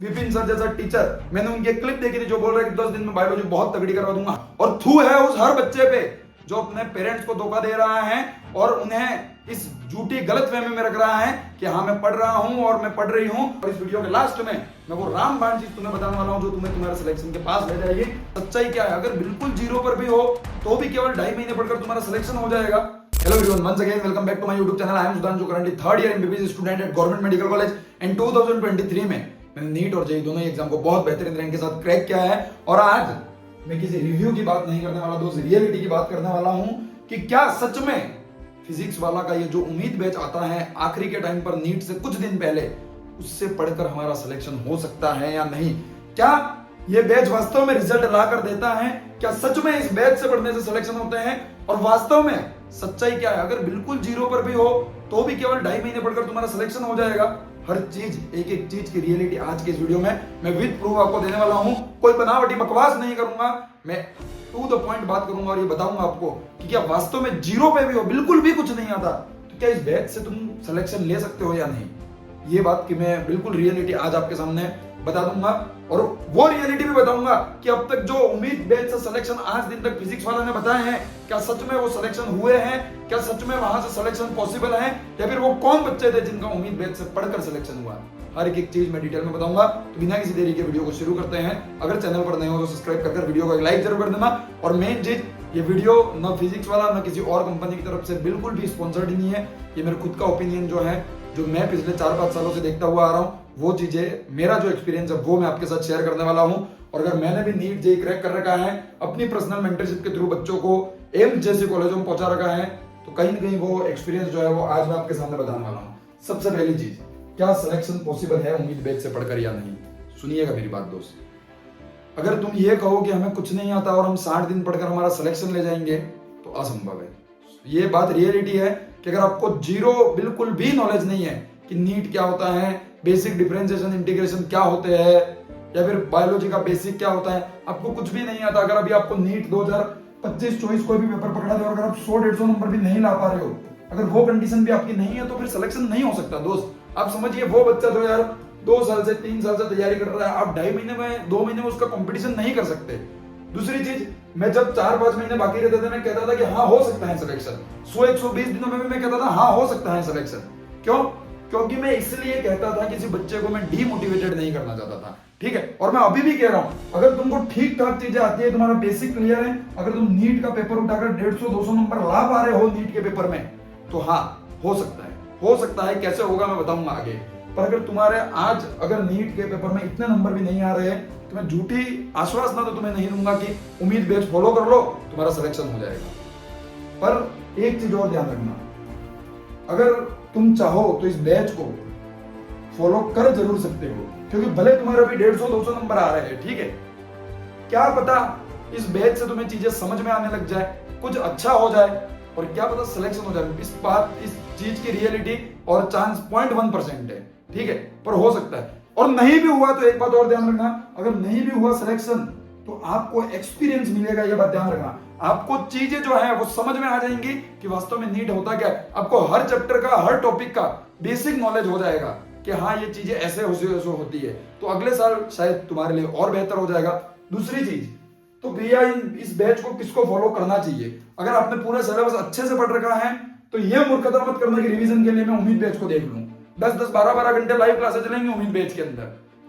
Vipin sir जैसा teacher, मैंने उनकी एक क्लिप देखी थी जो बोल रहा है कि 10 दिन में बायोलॉजी बहुत तगड़ी करवा दूंगा। और थू है उस हर बच्चे पे जो अपने पेरेंट्स को धोखा दे रहा है और उन्हें इस झूठी गलत फहमी में रख रहा है कि हाँ मैं पढ़ रहा हूँ और मैं पढ़ रही हूँ। और इस वीडियो के लास्ट में मैं वो रामबाण चीज तुम्हें बताने वाला हूँ जो तुम्हें तुम्हारे सिलेक्शन के पास ले जाएगी। सच्चाई क्या है, अगर बिल्कुल जीरो पर भी हो तो भी केवल 2.5 महीने पढ़कर तुम्हारा सिलेक्शन हो जाएगा। Hello everyone, once again welcome back to my YouTube channel. I am Sudhanshu, currently third year MBBS student at Government Medical College and 2023 में मैंने नीट और जेईई दोनों ही एग्जाम को बहुत बेहतरीन रैंक के साथ क्रैक किया है। और आज मैं किसी रिव्यू की बात नहीं करने वाला दोस्त, रियलिटी की बात करने वाला हूं कि क्या सच में फिजिक्स वाला का ये जो उम्मीद बैच आता है आखिरी के टाइम पर नीट से कुछ दिन पहले, उससे पढ़कर हमारा सिलेक्शन हो सकता है या नहीं। क्या ये बैच वास्तव में रिजल्ट ला कर देता है? क्या सच में इस बैच से पढ़ने से सिलेक्शन होते हैं? और वास्तव में सच्चाई क्या है, अगर बिल्कुल जीरो पर भी हो तो भी केवल 2.5 महीने पढ़कर तुम्हारा सिलेक्शन हो जाएगा। हर चीज, एक एक चीज की रियलिटी आज के इस वीडियो में मैं विद प्रूफ आपको देने वाला हूं। कोई बनावटी बकवास नहीं करूंगा, मैं टू द पॉइंट बात करूंगा और ये बताऊंगा आपको कि क्या वास्तव में जीरो पे भी हो, बिल्कुल भी कुछ नहीं आता, तो क्या इस बैच से तुम सिलेक्शन ले सकते हो या नहीं। ये बात की मैं बिल्कुल रियलिटी आज आपके सामने बता दूंगा और वो रियलिटी भी बताऊंगा कि अब तक जो उम्मीद बैच से सिलेक्शन आज दिन तक फिजिक्स वाला ने बताए हैं, क्या सच में वो सिलेक्शन हुए हैं? क्या सच में वहां से सिलेक्शन पॉसिबल है? या फिर वो कौन बच्चे थे जिनका उम्मीद बैच से पढ़कर सिलेक्शन हुआ? हर एक चीज मैं डिटेल में बताऊंगा। तो बिना किसी देरी के वीडियो को शुरू करते हैं। अगर चैनल पर नए हो तो सब्सक्राइब कर वीडियो को एक लाइक जरूर कर देना। और मेन चीज, ये वीडियो न फिजिक्स वाला न किसी और कंपनी की तरफ से बिल्कुल भी स्पॉन्सर्ड नहीं है। ये मेरा खुद का ओपिनियन जो है, जो मैं पिछले 4-5 सालों से देखता हुआ आ रहा हूँ, वो चीजें, मेरा जो एक्सपीरियंस है वो मैं आपके साथ शेयर करने वाला हूँ। और अगर मैंने भी नीट जेईई क्रैक कर रखा है, अपनी पर्सनल मेंटरशिप के थ्रू बच्चों को एम्स जैसे कॉलेजों में पहुंचा रखा है, तो कहीं ना कहीं वो एक्सपीरियंस जो है वो आज मैं आपके सामने बताने वाला हूँ। सबसे पहली चीज, क्या सिलेक्शन पॉसिबल है उम्मीद बैच से पढ़कर या नहीं? सुनिएगा मेरी बात दोस्त। अगर तुम ये कहो कि हमें कुछ नहीं आता और हम 60 दिन पढ़कर हमारा सिलेक्शन ले जाएंगे, तो असंभव है। ये बात रियलिटी है कि अगर आपको जीरो बिल्कुल भी नॉलेज नहीं है कि नीट क्या होता है, बेसिक डिफरेंशिएशन इंटीग्रेशन क्या होते हैं, या फिर बायोलॉजी का बेसिक क्या होता है, आपको कुछ भी नहीं आता, अगर अभी आपको नीट 2025-24 कोई भी पेपर पकड़ा दे और अगर आप 100-150 नंबर भी नहीं ला पा रहे हो, अगर वो कंडीशन भी आपकी नहीं है, तो फिर सिलेक्शन नहीं हो सकता दोस्त। आप समझिए, वो बच्चा जो यार 2 साल से 3 साल से तैयारी कर रहा है, आप 2.5 महीने में 2 महीने में उसका कंपटीशन नहीं कर सकते। दूसरी चीज, मैं जब 4-5 महीने बाकी रहते थे, मैं कहता था कि हाँ हो सकता है सिलेक्शन। 100-120 दिनों में भी मैं कहता था हाँ हो सकता है सिलेक्शन। क्यों? क्योंकि मैं इसलिए कहता था, किसी बच्चे को मैं डीमोटिवेटेड नहीं करना चाहता था, ठीक है। और मैं अभी भी कह रहा हूं, अगर तुमको ठीक ठाक चीजें आती है, तुम्हारा बेसिक क्लियर है, अगर तुम नीट का पेपर उठाकर 150-200 नंबर ला पा रहे हो नीट के पेपर में, तो हाँ हो सकता है। हो सकता है, कैसे होगा मैं बताऊंगा आगे। पर अगर तुम्हारे आज अगर नीट के पेपर में इतने नंबर भी नहीं आ रहे हैं, तो मैं झूठी आश्वासन तो तुम्हें नहीं दूंगा कि उम्मीद बैच फॉलो कर लो तुम्हारा सिलेक्शन हो जाएगा। पर एक चीज और ध्यान रखना, अगर तुम चाहो तो इस बैच को फॉलो कर जरूर सकते हो, क्योंकि भले तुम्हारे अभी 150-200 नंबर आ रहे हैं, ठीक है, क्या पता इस बैच से तुम्हें चीजें समझ में आने लग जाए, कुछ अच्छा हो जाए, और क्या पता सिलेक्शन हो जाए। इस चीज की रियलिटी और चांस 0.1% है, ठीक है, पर हो सकता है। और नहीं भी हुआ तो एक बात और ध्यान रखना, अगर नहीं भी हुआ सिलेक्शन तो आपको एक्सपीरियंस मिलेगा, ये बात ध्यान रखना। आपको चीजें जो है वो समझ में आ जाएंगी कि वास्तव में नीट होता क्या है। आपको हर चैप्टर का, हर टॉपिक का बेसिक नॉलेज हो जाएगा कि हाँ ये चीजें ऐसे होती है, तो अगले साल शायद तुम्हारे लिए और बेहतर हो जाएगा। दूसरी चीज, तो भैया इस बैच को किसको फॉलो करना चाहिए? अगर आपने पूरा सिलेबस अच्छे से पढ़ रखा है तो ये मूर्खता मत करना कि रिवीजन के लिए मैं उम्मीद बैच को देख लूं। 10-10, 12-12 घंटे लाइव क्लासेस चलेंगे उम्मीद बैच के अंदर,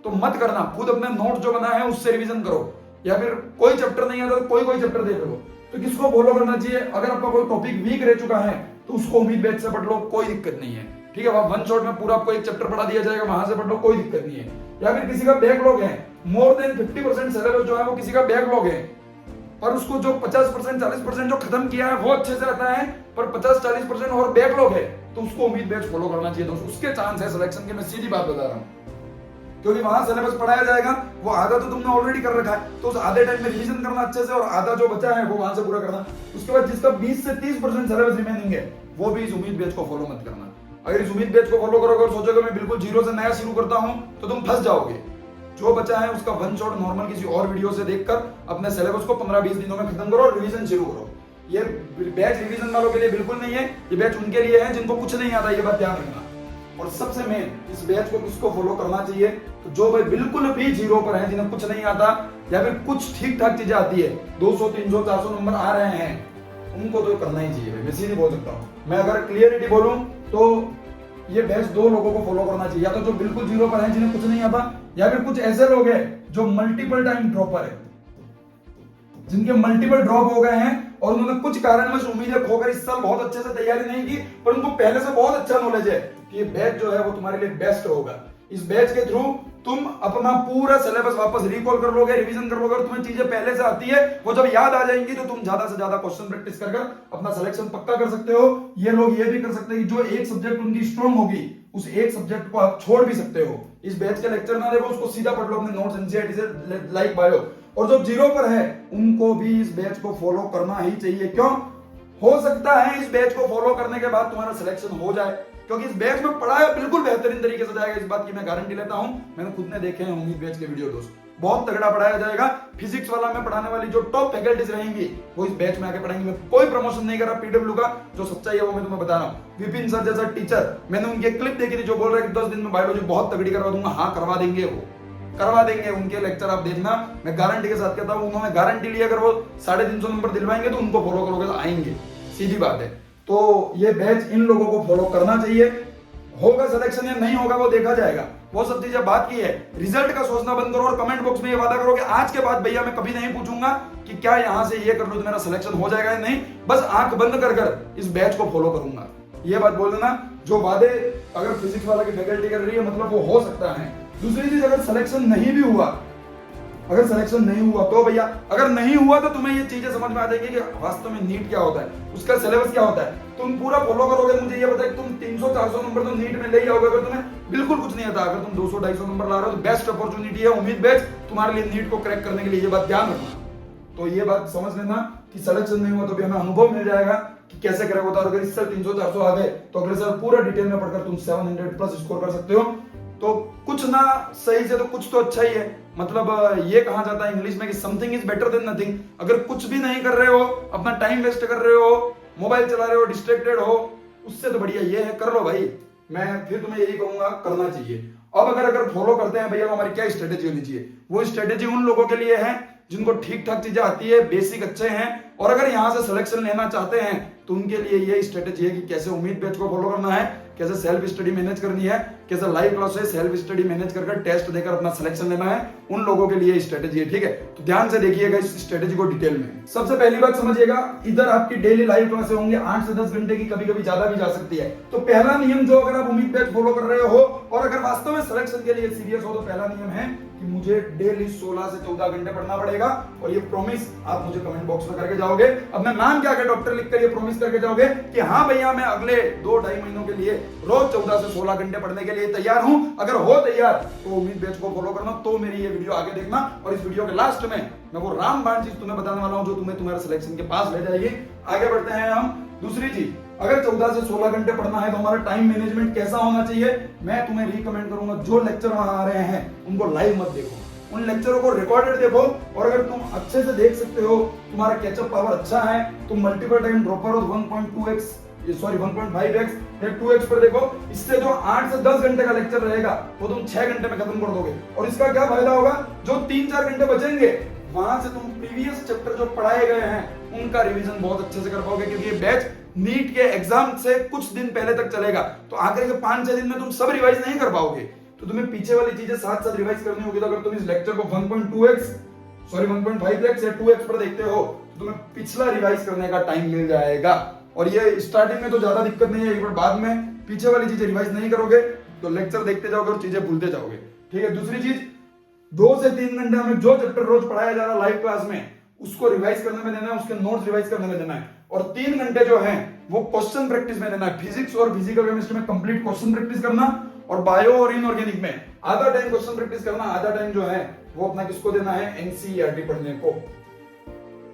तो मत करना। खुद अपने नोट जो बना है उससे रिवीजन करो, या फिर कोई चैप्टर नहीं आता तो कोई चैप्टर देख लो। तो किसको फॉलो करना चाहिए? अगर आपका कोई टॉपिक वीक रह चुका है तो उसको उम्मीद बैच से पढ़ लो, कोई दिक्कत नहीं है, ठीक है। वहां वन शॉट में पूरा आपको एक चैप्टर पढ़ा दिया जाएगा, वहां से पढ़ लो, कोई दिक्कत नहीं है। या फिर किसी का बैकलॉग है, मोर देन 50% सिलेबस जो है वो किसी का बैकलॉग है, पर उसको जो 50% 40% जो खत्म किया है वो अच्छे से आता है, पर 50-40% और बैकलॉग है, तो उसको उम्मीद बैच फॉलो करना चाहिए दोस्तों। उसके चांस है सिलेक्शन के, मैं सीधी बात बता रहा हूं, क्योंकि वहां सिलेबस पढ़ाया जाएगा, वो आधा तो तुमने ऑलरेडी कर रखा है, तो उस आधे टाइम में रिवीजन करना अच्छे से, और आधा जो बचा है वो वहां से पूरा करना। उसके बाद जिसका 20 से 30% सिलेबस रिमेनिंग है, वो भी इस उम्मीद बैच को फॉलो मत करना। अगर इस उम्मीद बैच को फॉलो करोगे और सोचोगे मैं बिल्कुल जीरो से नया शुरू करता हूं, तो तुम फंस जाओगे। जो बचा है उसका वन शॉट नॉर्मल किसी और वीडियो से देखकर अपने सिलेबस को 15-20 दिनों में खत्म करो और रिवीजन शुरू करो। ये बैच रिवीजन वालों के लिए बिल्कुल नहीं है, ये बैच उनके लिए है जिनको कुछ नहीं आता, ये बात ध्यान रखना। और सबसे मेन, इस बैच को किसको फॉलो करना चाहिए? तो तो जो भाई बिल्कुल भी जीरो पर है, जिन्हें कुछ नहीं आता या फिर कुछ ठीक ठाक चीजें आती है, 200 300 400 नंबर आ रहे हैं, उनको तो करना ही चाहिए। मैं सीधे बोल सकता हूँ, मैं अगर क्लियरिटी बोलूं तो ये बैच दो लोगों को फॉलो करना चाहिए, या तो जो बिल्कुल जीरो पर है जिन्हें कुछ नहीं आता, या फिर कुछ ऐसे लोग हैं जो मल्टीपल टाइम ड्रॉपर है, जिनके मल्टीपल ड्रॉप हो गए हैं और उन्होंने कुछ कारणवश उम्मीदें खोकर इस साल बहुत अच्छे से तैयारी नहीं की, पर उनको पहले से बहुत अच्छा नॉलेज है कि ये बैच जो है वो तुम्हारे लिए बेस्ट होगा। इस बैच के थ्रू तुम अपना पूरा सिलेबस वापस रिकॉल कर लोगे, रिवीजन कर लोगे, और तुम्हें चीजें पहले से आती है, वो जब याद आ जाएंगी तो तुम ज्यादा से ज्यादा क्वेश्चन प्रैक्टिस कर अपना सिलेक्शन पक्का कर सकते हो। ये लोग ये भी कर सकते हैं कि जो एक सब्जेक्ट उनकी स्ट्रॉन्ग होगी, उस एक सब्जेक्ट को आप छोड़ भी सकते हो। इस बैच के लेक्चर ना देखो, उसको सीधा पढ़ लो अपने नोट्स एनसीईआरटी से लाइक बायो। और जो जीरो पर है उनको भी इस बैच को फॉलो करना ही चाहिए। क्यों? हो सकता है इस बैच को फॉलो करने के बाद तुम्हारा सिलेक्शन हो जाए, क्योंकि इस बैच में पढ़ाया बिल्कुल बेहतरीन तरीके से जाएगा, इस बात की मैं गारंटी लेता हूं। मैंने खुद ने देखे हैं उम्मीद बैच के वीडियो दोस्त, बहुत तगड़ा पढ़ाया जाएगा। फिजिक्स वाला में पढ़ाने वाली जो टॉप फैकल्टीज रहेंगी वो इस बैच में आके पढ़ाएंगे। मैं कोई प्रमोशन नहीं कर रहा पीडब्ल्यू का, जो सच्चाई है वो मैं तुम्हें बता रहा हूँ। विपिन सर जैसा टीचर, मैंने उनकी क्लिप देखी थी जो बोल रहे कि 10 दिन में बायोलॉजी बहुत तगड़ी करवा दूंगा। हाँ, करवा देंगे, वो करवा देंगे। उनके लेक्चर आप देखना, मैं गारंटी के साथ कहता हूँ। उन्होंने गारंटी ली, अगर वो 350 नंबर दिलवाएंगे तो उनको फॉलो करोगे तो आएंगे, सीधी बात है। तो ये बैच इन लोगों को फॉलो करना चाहिए। होगा सिलेक्शन या नहीं होगा वो देखा जाएगा, वो सब चीजें बात की है। रिजल्ट का सोचना बंद करो और कमेंट बॉक्स में ये वादा करो कि आज के बाद भैया मैं कभी नहीं पूछूंगा कि क्या यहां से ये कर लो तो मेरा सिलेक्शन हो जाएगा या नहीं, बस आंख बंद कर कर इस बैच को फॉलो करूंगा। ये बात बोल देना। जो वादे अगर फिजिक्स वाला की फैकल्टी कर रही है, मतलब वो हो सकता है। दूसरी चीज, अगर सिलेक्शन नहीं भी हुआ, अगर सिलेक्शन नहीं हुआ तो भैया, अगर नहीं हुआ तो तुम्हें ये चीजें समझ में आ जाएगी कि वास्तव में नीट क्या होता है, उसका सिलेबस क्या होता है। तुम पूरा फॉलो करोगे, मुझे ये पता है कि तुम 300-400 नंबर तो नीट में ले ही आओगे। अगर तुम्हें बिल्कुल कुछ नहीं आता, अगर तुम 200-250 नंबर ला रहे हो तो बेस्ट अपॉर्चुनिटी है उम्मीद बैच तुम्हारे लिए नीट को क्रैक करने के लिए। ये बात ध्यान रखना। तो ये बात समझ लेना कि सिलेक्शन नहीं हुआ तो भी हमें अनुभव मिल जाएगा कि कैसे क्रैक होता है। अगर इस साल 300-400 आ गए तो अगले साल पूरा डिटेल में पढ़कर तुम 700+ स्कोर कर सकते हो। तो कुछ ना सही से तो कुछ तो अच्छा ही है। मतलब ये कहा जाता है इंग्लिश में कि something is better than nothing. अगर कुछ भी नहीं कर रहे हो, अपना टाइम वेस्ट कर रहे हो, मोबाइल चला रहे हो, डिस्ट्रैक्टेड हो, उससे तो बढ़िया ये है, कर लो भाई। मैं फिर तुम्हें यही कहूंगा, करना चाहिए। अब अगर फॉलो करते हैं भैया, हमारी क्या स्ट्रेटेजी होनी चाहिए? वो स्ट्रेटेजी उन लोगों के लिए है जिनको ठीक ठाक चीजें आती है, बेसिक अच्छे हैं, और अगर यहां से सिलेक्शन लेना चाहते हैं तो उनके लिए ये स्ट्रेटेजी है कि कैसे उम्मीद बैच को फॉलो करना है, कैसे सेल्फ स्टडी मैनेज करनी है, कैसे लाइव क्लास से सेल्फ स्टडी मैनेज कर टेस्ट देकर अपना सिलेक्शन लेना है। उन लोगों के लिए स्ट्रेटेजी है, ठीक है? तो ध्यान से देखिएगा इस स्ट्रेटेजी को डिटेल में। सबसे पहली बात समझिएगा, इधर आपकी डेली लाइव क्लासें होंगे 8 से 10 घंटे की, कभी कभी ज्यादा भी जा सकती है। तो पहला नियम जो, अगर आप उम्मीद बैच फॉलो कर रहे हो और अगर वास्तव में सिलेक्शन के लिए सीरियस हो, तो पहला नियम है कि मुझे डेली 16 से 14 घंटे पढ़ना पड़ेगा। और ये प्रॉमिस आप मुझे कमेंट बॉक्स में करके जाओगे। अब मैं नाम क्या डॉक्टर लिखकर ये प्रॉमिस करके जाओगे कि हाँ भैया मैं अगले 2-2.5 महीनों के लिए रोज 14 से 16 घंटे पढ़ने के लिए तैयार हूं। अगर हो तैयार तो उम्मीद बैच को फॉलो करना। तो मेरी ये वीडियो आगे देखना, और इस वीडियो के लास्ट में मैं वो रामबाण चीज तुम्हें बताने वाला हूं जो तुम्हें तुम्हारे सिलेक्शन के पास ले जाएगी। आगे बढ़ते हैं हम। दूसरी चीज, अगर 14 से 16 घंटे पढ़ना है तो हमारा टाइम मैनेजमेंट कैसा होना चाहिए? मैं तुम्हें रिकमेंड करूंगा, जो लेक्चर वहां आ रहे हैं उनको लाइव मत देखो, उन लेक्चरों को रिकॉर्डेड देखो। और अगर तुम अच्छे से देख सकते हो, तुम्हारा कैचअप पावर अच्छा है, तुम मल्टीपल टाइम ड्रॉपर हो, 1.5x या 2x पर देखो। इससे जो 8 से 10 घंटे का लेक्चर रहेगा वो तुम 6 घंटे में खत्म कर दोगे। और इसका क्या फायदा होगा? जो 3-4 घंटे बचेंगे वहां से तुम प्रीवियस चैप्टर जो पढ़ाए गए हैं उनका रिवीजन बहुत अच्छे से कर पाओगे, क्योंकि ये बैच नीट के एग्जाम से कुछ दिन पहले तक चलेगा। तो आखिर के 5-6 दिन में तुम सब रिवाइज नहीं कर पाओगे, तो तुम्हें पीछे वाली चीजें साथ साथ रिवाइज करनी होगी। तो अगर तुम इस लेक्चर को 1.5x या 2x पर देखते हो तो तुम्हें पिछला रिवाइज करने का टाइम मिल जाएगा। और ये स्टार्टिंग में तो ज्यादा दिक्कत नहीं है, एक बार बाद में पीछे वाली चीजें रिवाइज नहीं करोगे तो लेक्चर देखते जाओगे और चीजें भूलते जाओगे, ठीक है? दूसरी चीज, 2 से 3 घंटे हमें जो चैप्टर रोज पढ़ाया जा रहा है लाइव क्लास में उसको रिवाइज करने में देना है, उसके नोट्स रिवाइज करने में देना है। और 3 घंटे जो है वो क्वेश्चन प्रैक्टिस में देना है। फिजिक्स और फिजिकल केमिस्ट्री में कंप्लीट क्वेश्चन प्रैक्टिस करना, और बायो और इनऑर्गेनिक में आधा टाइम क्वेश्चन प्रैक्टिस करना, आधा टाइम जो है वो अपना किसको देना है? एनसीईआरटी पढ़ने को।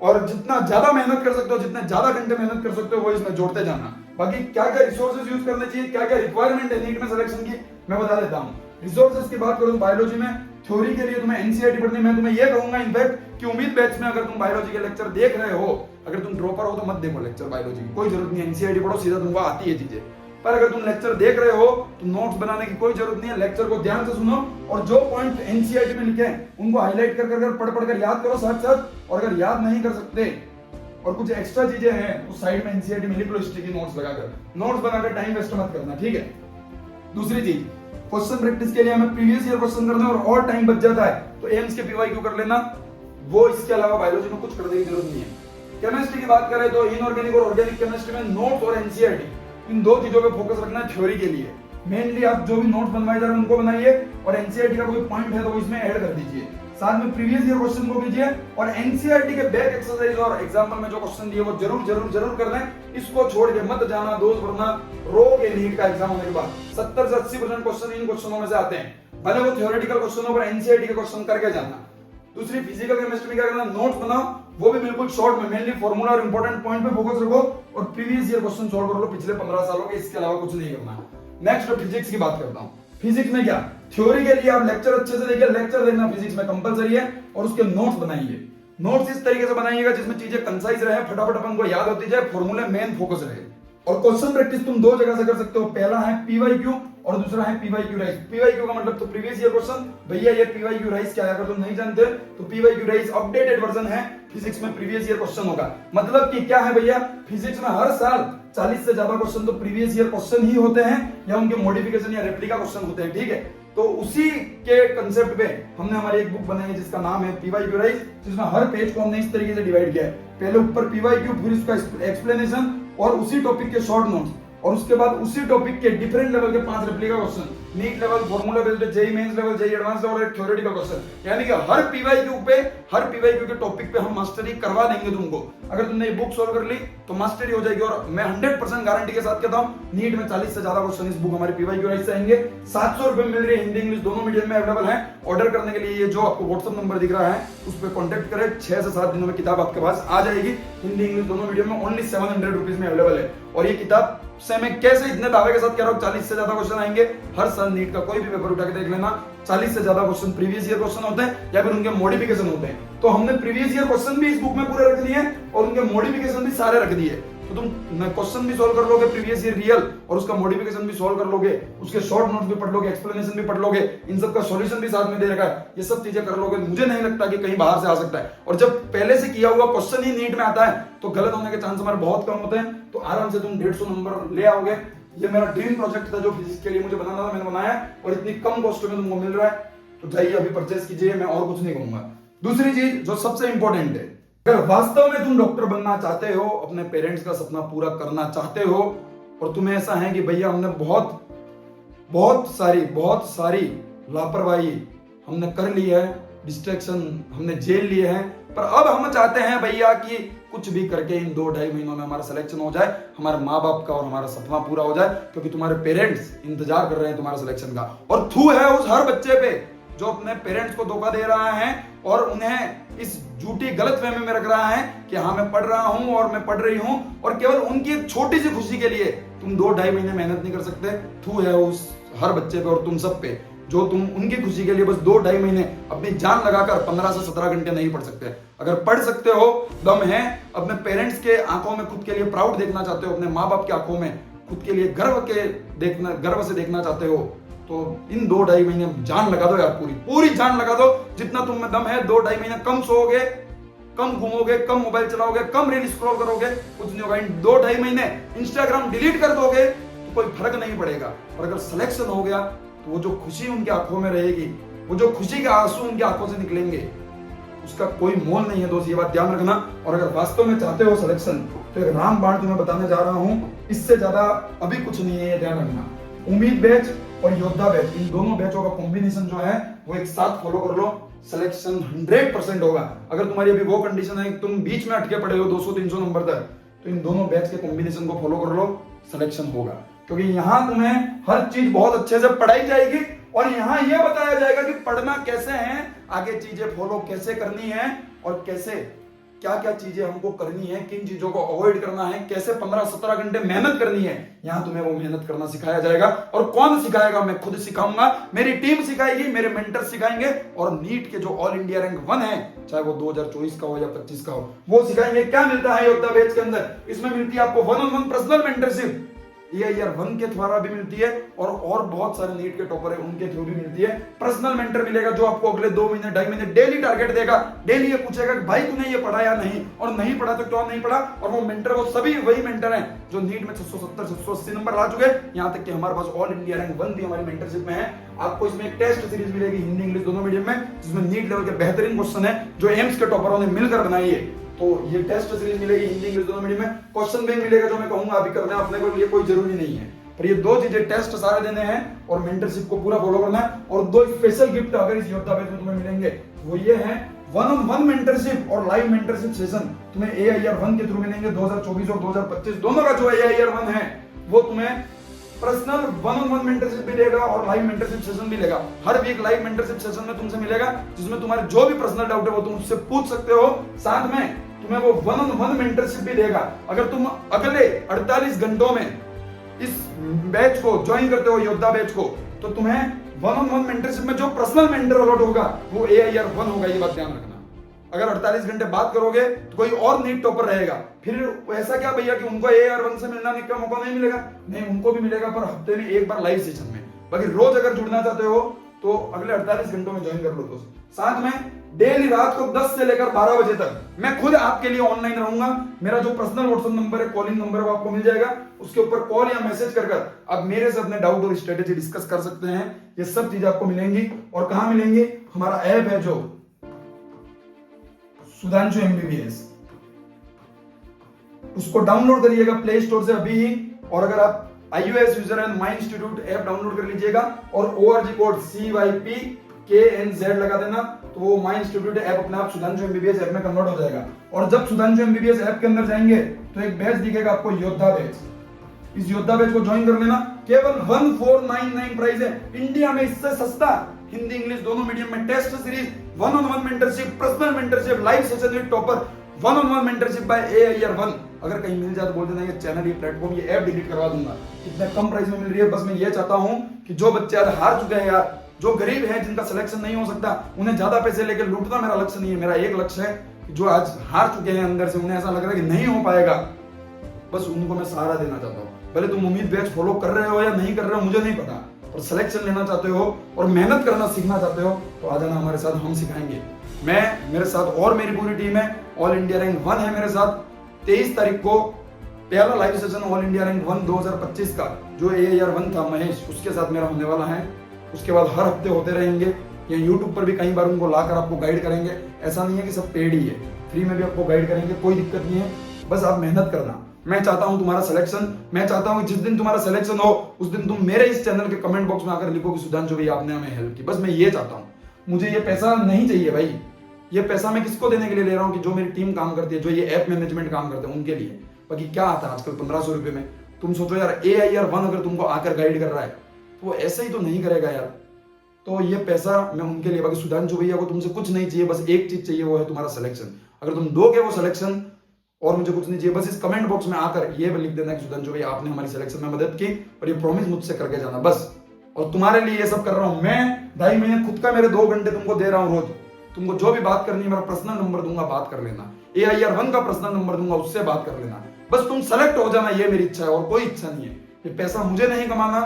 और जितना ज्यादा मेहनत कर सकते हो, जितने ज्यादा घंटे मेहनत कर सकते हो, वो इसमें जोड़ते जाना। बाकी क्या क्या रिसोर्सेज यूज करने चाहिए, क्या क्या रिक्वायरमेंट है नीट में सिलेक्शन की, मैं बता देता हूँ। रिसोर्सेज की बात करूं, बायोलॉजी में थ्योरी के लिए तुम्हें एनसीईआरटी पढ़नी। मैं तुम्हें यह कहूंगा इनफैक्ट कि उम्मीद बैच में अगर तुम बायोलॉजी के लेक्चर देख रहे हो, अगर तुम ड्रॉपर हो तो मत देखो लेक्चर बायोलॉजी की, कोई जरूरत नहीं, एनसीईआरटी पढ़ो, सीधा तुमको आती है चीजें। पर अगर तुम लेक्चर देख रहे हो तो नोट्स बनाने की कोई जरूरत नहीं है, लेक्चर को ध्यान से सुनो और जो पॉइंट एनसीईआरटी में लिखे हैं उनको हाईलाइट कर कर पढ़ कर याद करो साथ साथ। और अगर याद नहीं कर सकते और कुछ एक्स्ट्रा चीजें हैं तो साइड में एनसीईआरटी में लिख लो स्टिकी नोट्स लगाकर। नोट्स बनाकर टाइम वेस्ट मत करना, ठीक है। दूसरी चीज, क्वेश्चन प्रैक्टिस के लिए हमें प्रीवियस ईयर क्वेश्चन करना है और टाइम बच जाता है तो एम्स के पीवाईक्यू कर लेना, वो इसके अलावा बायोलॉजी में कुछ करने की जरूरत नहीं है। केमिस्ट्री की बात करें तो इनऑर्गेनिक और ऑर्गेनिक केमिस्ट्री में नोट्स और एनसीईआरटी, इन दो चीजों पे फोकस रखना है थ्योरी के लिए। मेनली आप जो भी नोट्स बनवाए जा रहे हैं उनको बनाइए और एनसीईआरटी का कोई पॉइंट है तो इसमें ऐड कर दीजिए, साथ में प्रीवियस ईयर क्वेश्चन को कीजिए और एनसीईआरटी के बैक एक्सरसाइज और एग्जांपल में जो क्वेश्चन दिए वो जरूर कर लें। इसको छोड़ के मत जाना दोस्त, वरना रोगे नीट का एग्जाम होने के बाद। 70 से 80% क्वेश्चन इन क्वेश्चनों में से आते हैं, भले वो थ्योरेटिकल क्वेश्चन हो पर एनसीईआरटी के क्वेश्चन करके जाना। दूसरी, फिजिकल केमिस्ट्री में क्या करना, नोट्स बनाओ, वो भी बिल्कुल शॉर्ट में, मेनली फार्मूला और इंपॉर्टेंट पॉइंट पे फोकस रखो और प्रीवियस ईयर क्वेश्चन सॉल्व कर लो पिछले 15 सालों के, इसके अलावा कुछ नहीं करना। नेक्स्ट फिजिक्स की बात करता हूं। फिजिक्स में क्या, थ्योरी के लिए आप लेक्चर अच्छे से देखिए, लेक्चर देखना फिजिक्स में कंपलसरी है और उसके नोट्स बनाइए। नोट्स इस तरीके से बनाइएगा जिसमें चीजें कंसाइज रहे, फटाफट अपन को याद होती जाए, फॉर्मूले मेन फोकस रहे। और क्वेश्चन प्रैक्टिस तुम दो जगह से कर सकते हो, पहला है पीवाईक्यू और दूसरा है पीवाईक्यू राइज। पीवाईक्यू का मतलब तो प्रीवियस ईयर क्वेश्चन, भैया ये पीवाईक्यू राइज क्या है, अगर तुम नहीं जानते तो पीवाईक्यू राइज अपडेटेड वर्जन है, फिजिक्स में प्रीवियस ईयर क्वेश्चन होगा। मतलब कि क्या है भैया, फिजिक्स में हर साल 40 से ज्यादा क्वेश्चन तो प्रीवियस ईयर क्वेश्चन ही होते हैं या उनके मॉडिफिकेशन या रेप्लिका क्वेश्चन होते हैं, ठीक है। तो उसी के कंसेप्ट पे हमने हमारी एक बुक बनाई है जिसका नाम है पीवाईक्यू राइज, जिसमें हर पेज को हमने इस तरीके से डिवाइड किया है, पहले ऊपर पीवाईक्यू, फिर उसका एक्सप्लेनेशन और उसी टॉपिक के शॉर्ट नोट्स और उसके बाद उसी टॉपिक के डिफरेंट लेवल के 5 replica question, NEET level, formula based, JEE mains level, JEE advance level और एक थ्योरेटिकल क्वेश्चन। यानी कि हर पीवाईक्यू के टॉपिक पे हम मास्टरी करवा देंगे तुमको। अगर तुमने ये बुक सॉल्व कर ली तो मास्टरी हो जाएगी और मैं 100% गारंटी के साथ कहता हूं नीट में 40 से ज्यादा क्वेश्चन इस बुक हमारे पीवाईक्यू राइज से आएंगे। 700 रुपए मिल रही है, हिंदी इंग्लिश दोनों मीडियम में अवेलेबल है। ऑर्डर करने के लिए ये जो आपको व्हाट्सएप नंबर दिख रहा है उस पर कॉन्टेक्ट करें, 6 से 7 दिनों में किताब आपके पास आ जाएगी। हिंदी इंग्लिश दोनों मीडियम में ओनली 700 रुपीज में अवेलेबल है। और ये किताब से मैं कैसे इतने दावे के साथ कह रहा हूं 40 से ज्यादा क्वेश्चन आएंगे हर साल। नीट का कोई भी पेपर उठा के देख लेना, 40 से ज्यादा क्वेश्चन प्रीवियस ईयर क्वेश्चन होते हैं या फिर उनके मॉडिफिकेशन होते हैं। तो हमने प्रीवियस ईयर क्वेश्चन भी इस बुक में पूरे रख दिए हैं और उनके मॉडिफिकेशन भी सारे रख दिए। तो तुम क्वेश्चन भी सॉल्व कर लोगे प्रीवियस ईयर रियल और उसका मॉडिफिकेशन भी सॉल्व कर लोगे, उसके शॉर्ट नोट्स भी पढ़ लोगे, एक्सप्लेनेशन भी पढ़ लोगे, इन सब का सॉल्यूशन भी साथ में दे रखा है। ये सब चीजें कर लोगे, मुझे नहीं लगता कि कहीं बाहर से आ सकता है। और जब पहले से किया हुआ क्वेश्चन ही नीट में आता है तो गलत होने के चांस हमारे बहुत कम होते हैं। तो आराम से तुम 150 नंबर ले आओगे। ये मेरा ड्रीम प्रोजेक्ट था जो फिजिक्स के लिए मुझे बनाना था, मैंने बनाया और इतनी कम कॉस्ट में तुमको मिल रहा है, तो जाइए अभी परचेस कीजिए, मैं और कुछ नहीं कहूंगा। दूसरी चीज जो सबसे इंपॉर्टेंट है, अगर वास्तव में तुम डॉक्टर बनना चाहते हो, अपने पेरेंट्स का सपना पूरा करना चाहते हो और तुम्हें ऐसा है कि भैया हमने बहुत सारी लापरवाही हमने कर ली है, डिस्ट्रैक्शन हमने झेल लिए हैं, पर अब हम चाहते हैं भैया कि कुछ भी करके इन 2-2.5 महीनों में हमारा सिलेक्शन हो जाए, हमारे माँ बाप का और हमारा सपना पूरा हो जाए, क्योंकि तुम्हारे पेरेंट्स इंतजार कर रहे हैं तुम्हारे सिलेक्शन का। और थू है उस हर बच्चे पे जो अपने पेरेंट्स को धोखा दे रहा है और उन्हें इस झूठी गलतफहमी में रख रहा है कि हाँ मैं पढ़ रहा हूं और मैं पढ़ रही हूं, और केवल उनकी एक छोटी सी खुशी के लिए तुम 2-2.5 महीने मेहनत नहीं कर सकते। थू है उस हर बच्चे पे और तुम सब पे जो तुम उनकी खुशी के लिए बस 2-2.5 महीने अपनी जान लगाकर 15 से 17 घंटे नहीं पढ़ सकते। अगर पढ़ सकते हो, दम है, अपने पेरेंट्स के आंखों में खुद के लिए प्राउड देखना चाहते हो, अपने माँ बाप की आंखों में खुद के लिए गर्व से देखना चाहते हो, तो इन 2-2.5 महीने जान लगा दो यार, पूरी जान लगा दो। जितना तुम में दम है, 2-2.5 महीने कम सोओगे, कम घूमोगे, कम मोबाइल चलाओगे, कम रील स्क्रॉल करोगे, कुछ नहीं होगा। इन 2-2.5 महीने इंस्टाग्राम डिलीट कर दोगे तो कोई फर्क नहीं पड़ेगा। और अगर सिलेक्शन हो गया तो वो जो खुशी उनकी आंखों में रहेगी, वो जो खुशी के आंसू उनकी आंखों से निकलेंगे, उसका कोई मोल नहीं है दोस्त, ये बात ध्यान रखना। और अगर वास्तव में चाहते हो सिलेक्शन तो एक रामबाण तुम्हें बताने जा रहा हूं, इससे ज्यादा अभी कुछ नहीं है, ये ध्यान रखना। उम्मीद बैच और योद्धा बैच, इन दोनों बैचों का कॉम्बिनेशन जो है वो एक साथ फॉलो कर लो, सिलेक्शन 100% होगा। अगर तुम्हारी अभी वो कंडीशन है कि तुम बीच में अटके पड़े हो 200-300 नंबर तक, तो इन दोनों बैच के कॉम्बिनेशन को फॉलो कर लो, सिलेक्शन होगा। क्योंकि यहाँ तुम्हें हर चीज बहुत अच्छे से पढ़ाई जाएगी और यहाँ यह बताया जाएगा कि पढ़ना कैसे है, आगे चीजें फॉलो कैसे करनी है और कैसे क्या क्या चीजें हमको करनी है, किन चीजों को अवॉइड करना है, कैसे 15-17 घंटे मेहनत करनी है। यहाँ तुम्हें वो मेहनत करना सिखाया जाएगा। और कौन सिखाएगा? मैं खुद सिखाऊंगा, मेरी टीम सिखाएगी, मेरे मेंटर सिखाएंगे, और नीट के जो ऑल इंडिया रैंक 1 है, चाहे वो 2024 का हो या 25 का हो, वो सिखाएंगे। क्या मिलता है योद्धा बैच के अंदर? इसमें मिलती है आपको 1-on-1 पर्सनल मेंटरशिप, AIR-1 के द्वारा भी मिलती है और बहुत सारे नीट के टॉपर है उनके थ्रू भी मिलती है। पर्सनल मेंटर मिलेगा जो आपको अगले 2 महीने 2.5 महीने डेली टारगेट देगा, डेली ये पूछेगा कि भाई तूने ये पढ़ा या नहीं, और नहीं पढ़ा तो क्यों नहीं पढ़ा। और वो मेंटर वो सभी वही मेंटर हैं जो नीट में 670 680 नंबर ला चुके, यहाँ तक कि हमारे पास ऑल इंडिया रैंक 1 भी हमारी मेंटरशिप में है। आपको इसमें एक टेस्ट सीरीज मिलेगी हिंदी इंग्लिश दोनों मीडियम में, जिसमें नीट लेवल के बेहतरीन क्वेश्चन है जो एम्स के टॉपरों ने मिलकर बनाई है। तो ये टेस्ट सीरीज मिलेगी हिंदी इंग्लिश दोनों मीडियम में। क्वेश्चन बैंक मिलेगा जो मैं कहूंगा अभी करना है अपने को, ये कोई जरूरी नहीं है, पर ये 2 चीजें टेस्ट सारे देने हैं और मेंटरशिप को पूरा फॉलो करना है। और 2 स्पेशल गिफ्ट अगर इस योद्धा बैच में तुम्हें मिलेंगे वो ये है, 1-on-1 मेंटरशिप और लाइव मेंटरशिप सेशन तुम्हें AIR-1 के थ्रू मिलेंगे। 2024 और 2025 दोनों का जो AIR-1 है वो तुम्हें पर्सनल 1-on-1 मेंटरशिप भी देगा और लाइव मेंटरशिप सेशन भी लेगा। हर वीक लाइव मेंटरशिप सेशन में तुमसे मिलेगा, जिसमें तुम्हारे जो भी पर्सनल डाउट है वो तुम उससे पूछ सकते हो। साथ में तुम्हें वो 1-on-1 मेंटरशिप भी देगा। अगर तुम अगले 48 घंटों में इस बैच को ज्वाइन करते हो, योद्धा बैच को, तो तुम्हें 1-on-1 मेंटरशिप में जो पर्सनल मेंटर अलॉट होगा वो AIR-1 होगा, ये बात ध्यान रखना। अगर 48 घंटे बात करोगे तो कोई और नीट टॉपर रहेगा, फिर ऐसा क्या भैया कि उनको AIR-1 से मिलना का मौका नहीं मिलेगा? नहीं, उनको भी मिलेगा, पर हफ्ते में एक बार लाइव सेशन में। बाकी रोज अगर जुड़ना चाहते हो तो अगले 48 घंटों में ज्वाइन कर लो दोस्त। साथ में डेली रात को 10 से लेकर 12 बजे तक मैं खुद आपके लिए ऑनलाइन रहूंगा। मेरा जो पर्सनल व्हाट्सएप नंबर है, कॉलिंग नंबर है, वो आपको मिल जाएगा। उसके ऊपर कॉल या मैसेज कर आप मेरे से अपने डाउट और स्ट्रेटेजी डिस्कस कर सकते हैं। ये सब चीजें आपको मिलेंगी। और कहां मिलेंगी? हमारा ऐप है जो सुधांशु MBBS, उसको डाउनलोड करिएगा प्ले स्टोर से अभी ही। और अगर आप iOS यूजर है, माई इंस्टीट्यूट ऐप डाउनलोड कर लीजिएगा और ORG कोड CYPKNZ लगा देना, तो वो माई इंस्टीट्यूट ऐप अपने आप सुधांशु MBBS ऐप में कन्वर्ट हो जाएगा। और जब सुधांशु MBBS ऐप के अंदर जाएंगे तो एक बैच दिखेगा आपको, योद्धा बैच। इस योद्धा बैच को ज्वाइन कर लेना। केवल 1499 प्राइस है। इंडिया में इससे सस्ता हिंदी इंग्लिश दोनों मीडियम में test series, 1-on-1 mentorship, personal mentorship, live session with topper, 1-on-1 mentorship by AIR-1 अगर कहीं मिल जाए तो बोल देना ये चैनल, ये प्लेटफॉर्म, ये ऐप डिलीट करवा दूंगा। इतने कम प्राइस में मिल रही है। बस मैं ये चाहता हूं कि जो बच्चे आज हार चुके हैं यार, जो गरीब हैं, जिनका सिलेक्शन नहीं हो सकता, उन्हें ज्यादा पैसे लेकर लूटना मेरा लक्ष्य नहीं है। मेरा एक लक्ष्य है कि जो आज हार चुके हैं अंदर से, उन्हें ऐसा लग रहा है कि नहीं हो पाएगा, बस उनको मैं सहारा देना चाहता हूँ। भले तुम उम्मीद बैच फॉलो कर रहे हो या नहीं कर रहे हो मुझे नहीं पता, और सिलेक्शन लेना चाहते हो और मेहनत करना सीखना चाहते हो तो आ जाना हमारे साथ, हम सिखाएंगे। मेरे साथ और मेरी पूरी टीम है। ऑल इंडिया रैंक 1 है मेरे साथ। 23 तारीख को पहला live session all India rank 1 2025 का जो AIR-1 था, महेश, उसके साथ मेरा होने वाला है। उसके बाद हर हफ्ते होते रहेंगे। या यूट्यूब पर भी कई बार उनको लाकर आपको गाइड करेंगे। ऐसा नहीं है कि सब पेड ही है, फ्री में भी आपको गाइड करेंगे, कोई दिक्कत नहीं है। बस आप मेहनत करना। मैं चाहता हूं तुम्हारा सिलेक्शन। मैं चाहता हूं जिस दिन तुम्हारा सिलेक्शन हो उस दिन तुम मेरे इस चैनल के कमेंट बॉक्स में आकर लिखो कि सुधांशु भाई आपने हमें हेल्प की। बस मैं ये चाहता हूं। मुझे ये पैसा नहीं चाहिए भाई। ये पैसा मैं किसको देने के लिए ले रहा हूं? कि जो मेरी टीम काम करती है, जो ये ऐप मैनेजमेंट काम करते हैं, उनके लिए। बाकी क्या आता है आजकल 1500 रुपए में? तुम सोचो यार, AIR-1 अगर तुमको आकर गाइड कर रहा है तो वो ऐसे ही तो नहीं करेगा यार। तो ये पैसा मैं उनके लिए। बाकी सुधांशु भैया को तुमसे कुछ नहीं चाहिए, बस एक चीज चाहिए, वो है तुम्हारा सिलेक्शन। अगर तुम दोगे वो सिलेक्शन, और मुझे कुछ नहीं चाहिए। बस इस कमेंट बॉक्स में आकर ये लिख देना कि सुधांशु भैया आपने हमारी सिलेक्शन में मदद की और ये प्रॉमिस मुझसे करके जाना, बस। और तुम्हारे लिए ये सब कर रहा हूं मैं। 2.5 महीने खुद का मेरे 2 घंटे तुमको दे रहा हूं रोज। तुमको जो भी बात करनी है मेरा पर्सनल नंबर दूंगा, बात कर लेना। AIR-1 का पर्सनल नंबर दूंगा, उससे बात कर लेना। बस तुम सेलेक्ट हो जाना, ये मेरी इच्छा है और कोई इच्छा नहीं है। ये पैसा मुझे नहीं कमाना,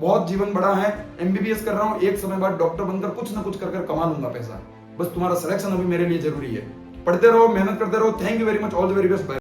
बहुत जीवन बड़ा है। MBBS कर रहा हूं, एक समय बाद डॉक्टर बनकर कुछ ना कुछ कर कमा लूंगा पैसा। बस तुम्हारा सिलेक्शन अभी मेरे लिए जरूरी है। पढ़ते रहो, मेहनत करते रहो। Thank you very much, all the very best.